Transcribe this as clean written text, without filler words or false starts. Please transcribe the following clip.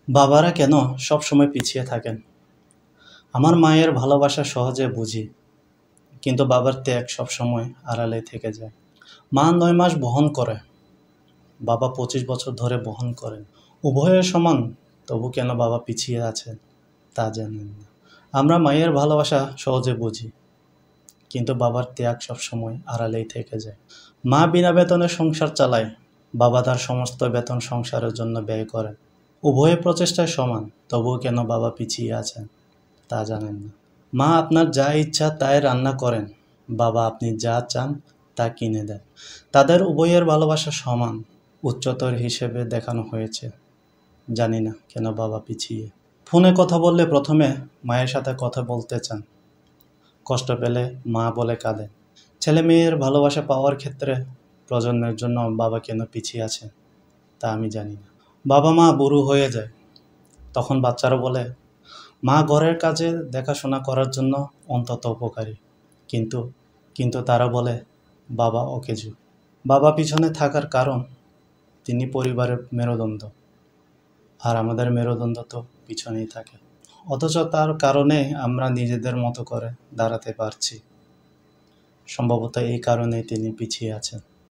বাবারা কেন সবসময় পিছিয়ে থাকেন? আমার মায়ের ভালোবাসা সহজে বুঝি, কিন্তু বাবার ত্যাগ সবসময় আড়ালে থেকে যায়। মা ৯ মাস বহন করে, বাবা ২৫ বছর ধরে বহন করেন। উভয়ে সমান, তবু কেন বাবা পিছিয়ে আছেন তা জানেন না। আমরা মায়ের ভালোবাসা সহজে বুঝি, কিন্তু বাবার ত্যাগ সবসময় আড়ালেই থেকে যায়। মা বিনা বেতনে সংসার চালায়, বাবা তার সমস্ত বেতন সংসারের জন্য ব্যয় করেন। উভয়ের প্রচেষ্টায় সমান, তবুও কেন বাবা পিছিয়ে আছেন তা জানেন না। মা আপনার যা ইচ্ছা তাই রান্না করেন, বাবা আপনি যা চান তা কিনে দেন। তাদের উভয়ের ভালোবাসা সমান, উচ্চতর হিসেবে দেখানো হয়েছে। জানি না কেন বাবা পিছিয়ে। ফোনে কথা বললে প্রথমে মায়ের সাথে কথা বলতে চান, কষ্ট পেলে মা বলে কাঁদেন। ছেলে মেয়ের ভালোবাসা পাওয়ার ক্ষেত্রে প্রজন্মের জন্য বাবা কেন পিছিয়ে আছেন তা আমি জানি না। বাবা মা বুড়ো হয়ে যায়, তখন বাচ্চারা বলে মা ঘরের কাজে দেখাশোনা করার জন্য অন্তত উপকারী, কিন্তু কিন্তু তারা বলে বাবা অকেজো। বাবা পিছনে থাকার কারণ তিনি পরিবারের মেরুদণ্ড, আর আমাদের মেরুদণ্ড তো পিছনেই থাকে। অথচ তার কারণে আমরা নিজেদের মতো করে দাঁড়াতে পারছি। সম্ভবত এই কারণেই তিনি পিছিয়ে আছেন।